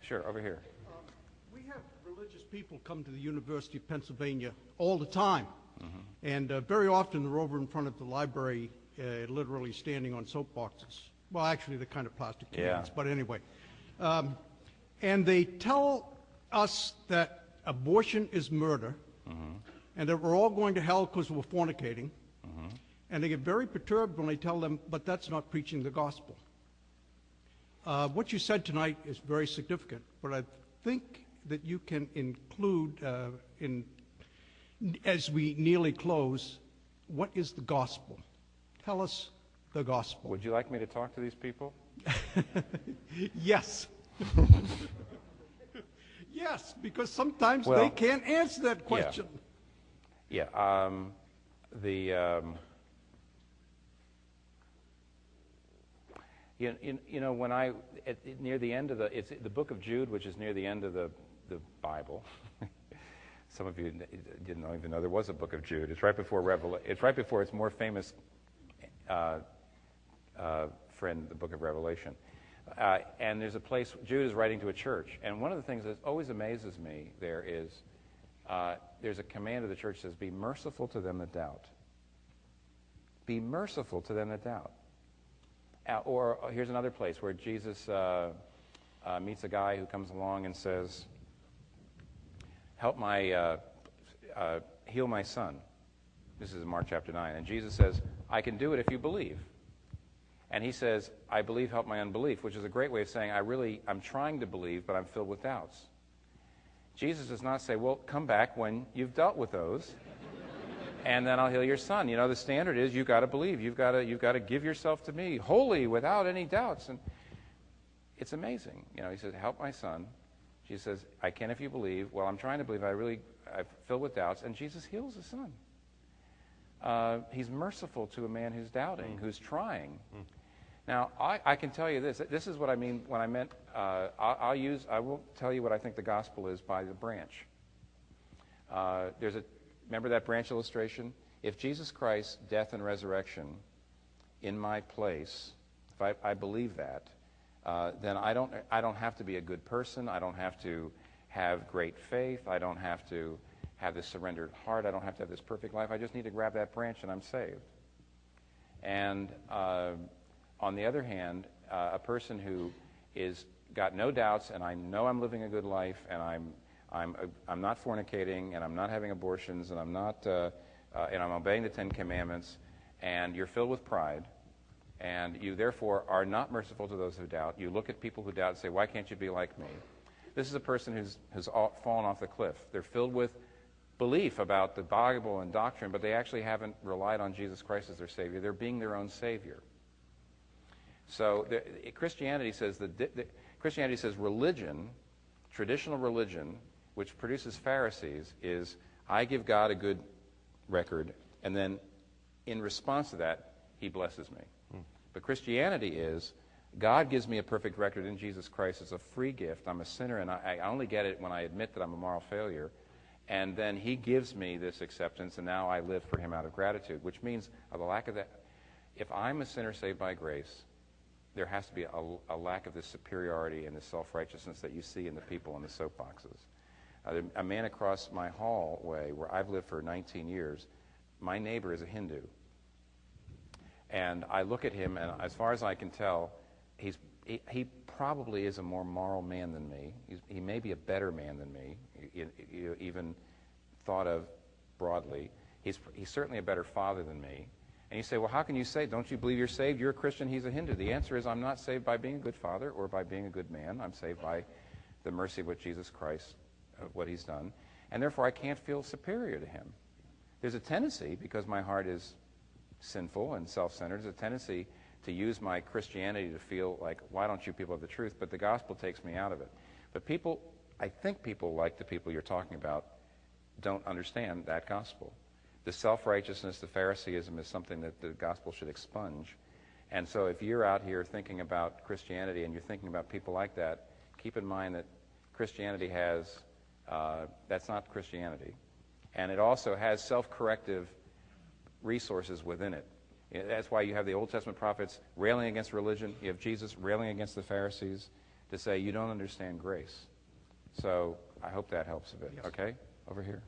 Sure, over here. We have religious people come to the University of Pennsylvania all the time. And very often they're over in front of the library, literally standing on soapboxes. Well, actually, they're kind of plastic cans, but anyway. And they tell us that abortion is murder, and that we're all going to hell because we're fornicating. And they get very perturbed when I tell them, but that's not preaching the gospel. What you said tonight is very significant, but I think that you can include, as we nearly close, what is the gospel? Tell us the gospel. Would you like me to talk to these people? Yes. Yes, because sometimes they can't answer that question. Yeah. You know, when near the end of it's the book of Jude, which is near the end of the Bible. Some of you didn't even know there was a book of Jude. It's right before It's right before its more famous friend, the book of Revelation. And there's a place Jude is writing to a church, and one of the things that always amazes me there is there's a command of the church that says, "Be merciful to them that doubt." Be merciful to them that doubt. Or here's another place where Jesus meets a guy who comes along and says, heal my son. This is in Mark chapter 9. And Jesus says, I can do it if you believe. And he says, I believe, help my unbelief, which is a great way of saying, I'm trying to believe, but I'm filled with doubts. Jesus does not say, well, come back when you've dealt with those, and then I'll heal your son. You know, the standard is you've got to believe. You've got to give yourself to me wholly without any doubts. And it's amazing. You know, he says, help my son. Jesus says, I can if you believe. Well, I'm trying to believe. I'm filled with doubts. And Jesus heals his son. He's merciful to a man who's doubting, who's trying. Now, I can tell you this. This is what I mean when I meant, I will tell you what I think the gospel is by the branch. Remember that branch illustration? If Jesus Christ's death and resurrection in my place, if I believe that, then I don't have to be a good person. I don't have to have great faith. I don't have to have this surrendered heart. I don't have to have this perfect life. I just need to grab that branch and I'm saved. And on the other hand, a person who is got no doubts, and I know I'm living a good life, and I'm not fornicating, and I'm not having abortions, and I'm obeying the Ten Commandments, and you're filled with pride, and you therefore are not merciful to those who doubt. You look at people who doubt and say, why can't you be like me? This is a person who's fallen off the cliff. They're filled with belief about the Bible and doctrine, but they actually haven't relied on Jesus Christ as their Savior. They're being their own Savior. So Christianity says religion, traditional religion, which produces Pharisees, is I give God a good record, and then in response to that, he blesses me. But Christianity is God gives me a perfect record in Jesus Christ. It's a free gift. I'm a sinner, and I only get it when I admit that I'm a moral failure. And then he gives me this acceptance, and now I live for him out of gratitude, which means of the lack of that. If I'm a sinner saved by grace, there has to be a lack of this superiority and this self-righteousness that you see in the people in the soapboxes. A man across my hallway, where I've lived for 19 years, my neighbor is a Hindu. And I look at him, and as far as I can tell, he probably is a more moral man than me. He may be a better man than me, even thought of broadly. He's certainly a better father than me. And you say, well, how can you say, don't you believe you're saved? You're a Christian, he's a Hindu. The answer is I'm not saved by being a good father or by being a good man. I'm saved by the mercy of what Jesus Christ, what he's done. And therefore I can't feel superior to him. There's a tendency, because my heart is sinful and self-centered, there's a tendency to use my Christianity to feel like, why don't you people have the truth? But the gospel takes me out of it. But I think people like the people you're talking about don't understand that gospel. The self-righteousness, the Phariseeism is something that the gospel should expunge. And so if you're out here thinking about Christianity and you're thinking about people like that, keep in mind that Christianity that's not Christianity. And it also has self-corrective resources within it. That's why you have the Old Testament prophets railing against religion. You have Jesus railing against the Pharisees. to say you don't understand grace. So I hope that helps a bit. Yes. Okay? Over here.